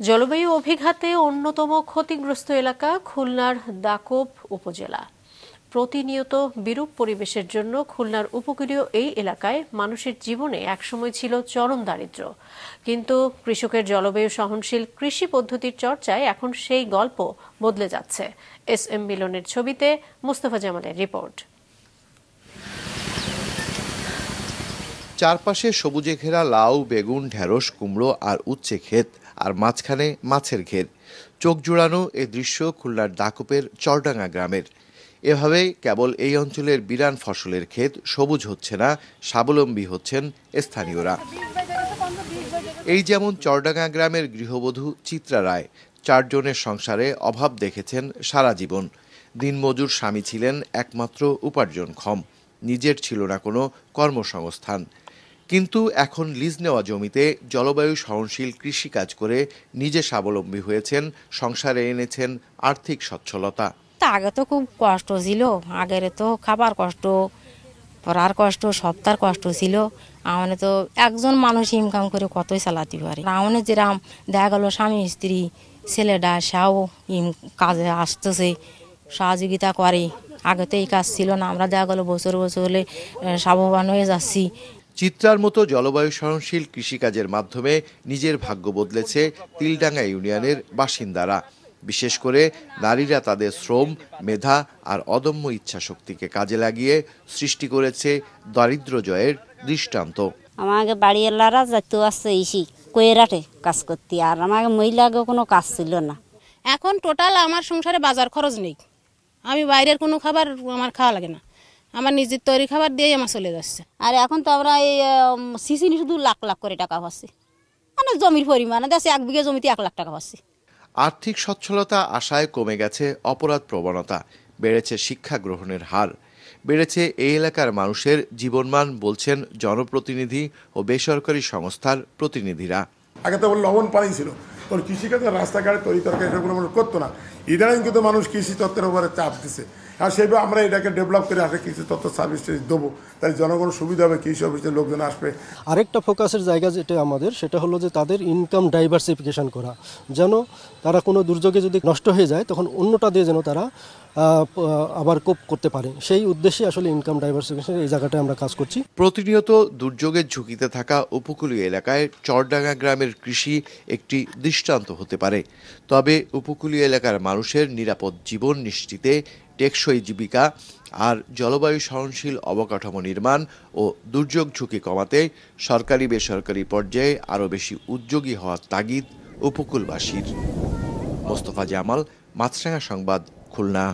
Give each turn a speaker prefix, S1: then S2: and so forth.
S1: জলবায়ু অভিঘাতে অন্যতম ক্ষতিগ্রস্ত এলাকা খুলনার দাকোপ উপজেলা। প্রতিনিয়ত বিরূপ পরিবেশের জন্য খুলনার উপকূলীয় এই এলাকায় মানুষের জীবনে একসময় ছিল চরম দারিদ্র্য, কিন্তু কৃষকের জলবায়ু সহনশীল কৃষি পদ্ধতির চর্চায় এখন সেই গল্প বদলে যাচ্ছে। SM মিলনের ছবিতে মোস্তফা জামালের রিপোর্ট।
S2: চারপাশে সবুজে ঘেরা লাউ, বেগুন, ঢেঁড়স, কুমড়ো আর উচ্ছে ক্ষেত, আর মাঝখানে মাছের ঘের। চোখ জুড়ানো এ দৃশ্য খুলনার দাকোপের চরডাঙ্গা গ্রামের। এভাবে কেবল এই অঞ্চলের বিরান ফসলের ক্ষেত সবুজ হচ্ছে না, স্বাবলম্বী হচ্ছেন স্থানীয়রা। এই যেমন চরডাঙ্গা গ্রামের গৃহবধূ চিত্রা রায়। 4 জনের সংসারে অভাব দেখেছেন সারা জীবন। দিনমজুর স্বামী ছিলেন একমাত্র উপার্জনক্ষম, নিজের ছিল না কোনো কর্মসংস্থান। কিন্তু এখন লিজ নেওয়া জমিতে জলবায়ু সহনশীল কৃষিকাজ করে নিজে স্বাবলম্বী হয়েছেন, সংসারে এনেছেন আর্থিক সচ্ছলতা।
S3: আগে তো খুব কষ্ট ছিল, আগের তো খাবার কষ্ট, পড়ার কষ্ট, সপ্তাহের কষ্ট ছিল। আমাদের তো একজন মানুষ ইনকাম করে কতই চালাতে পারে। আমাদের যেরাম দেখা গেল স্বামী স্ত্রী ছেলেটা সেও কাজে আসতেছে, সহযোগিতা করে। আগে তো এই কাজ ছিল না, আমরা দেখা গেল বছর বছর হলে স্বাবলম্বী হয়ে যাচ্ছি।
S2: চিত্রার মতো জলবায়ু সহনশীল কৃষিকাজের মাধ্যমে নিজের ভাগ্য বদলেছে তিলডাঙ্গা ইউনিয়নের বাসিন্দারা। বিশেষ করে নারীরা তাদের শ্রম, মেধা আর অদম্য ইচ্ছাশক্তিকে কাজে লাগিয়ে সৃষ্টি করেছে দারিদ্র্য জয়ের দৃষ্টান্ত।
S4: আমাকে বাড়িওয়ালারা যাইতে আসছে ইসি কয়েরাটে কাজ করতে, আর আমাকে মহিলাকে কোনো কাজ ছিল না।
S5: এখন টোটাল আমার সংসারে বাজার খরচ নেই, আমি বাইরের কোনো খাবার আমার খাওয়া লাগে না, আমার নিজের তৈরি খাবার দিয়েই আমার চলে যাচ্ছে।
S4: আর এখন তো আমরা এই সিসিনি শুধু লাখ লাখ করে টাকা পাচ্ছি, মানে জমির পরিমাণে দেখছি 1 বিঘা জমিতে 1 লাখ টাকা পাচ্ছি।
S2: আর্থিক সচ্ছলতা আশায় কমে গেছে অপরাধ প্রবণতা, বেড়েছে শিক্ষা গ্রহণের হার, বেড়েছে এই এলাকার মানুষের জীবনমান, বলছেন জনপ্রতিনিধি ও বেসরকারি সংস্থার প্রতিনিধিরা।
S6: আগে তো লবণ পানি ছিল, তোর কৃষিকাজে রাস্তাঘাটে তৈরি তরকারি এগুলো মানুষ করতো না। ইদানিং কিন্তু মানুষ কৃষি তত্ত্বের উপরে চাপ দিচ্ছে, আর সেইভাবে আমরা এটাকে ডেভেলপ করে আসলে কৃষি তত্ত্ব সার্ভিস দেবো, তাই জনগণের সুবিধা হবে, কৃষি অফিসের লোকজন আসবে।
S7: আরেকটা ফোকাসের জায়গা যেটা আমাদের, সেটা হলো যে তাদের ইনকাম ডাইভার্সিফিকেশন করা, যেন তারা কোনো দুর্যোগে যদি নষ্ট হয়ে যায় তখন অন্যটা দিয়ে যেন তারা আবার কোপ করতে পারে। সেই উদ্দেশ্যে আসলে ইনকাম ডাইভার্সিফিকেশন এই জায়গাটায় আমরা কাজ করছি।
S2: প্রতিনিয়ত দুর্যোগের ঝুঁকিতে থাকা উপকূলীয় এলাকায় চরডাঙ্গা গ্রামের কৃষি একটি দৃষ্টান্ত হতে পারে। তবে উপকূলীয় এলাকার মানুষের নিরাপদ জীবন নিশ্চিতে টেকসই জীবিকা আর জলবায়ু সহনশীল অবকাঠামো নির্মাণ ও দুর্যোগ ঝুঁকি কমাতে সরকারি বেসরকারি পর্যায়ে আরও বেশি উদ্যোগী হওয়ার তাগিদ উপকূলবাসীর। মোস্তফা জামাল, মাছরাঙা সংবাদ, খুলনা।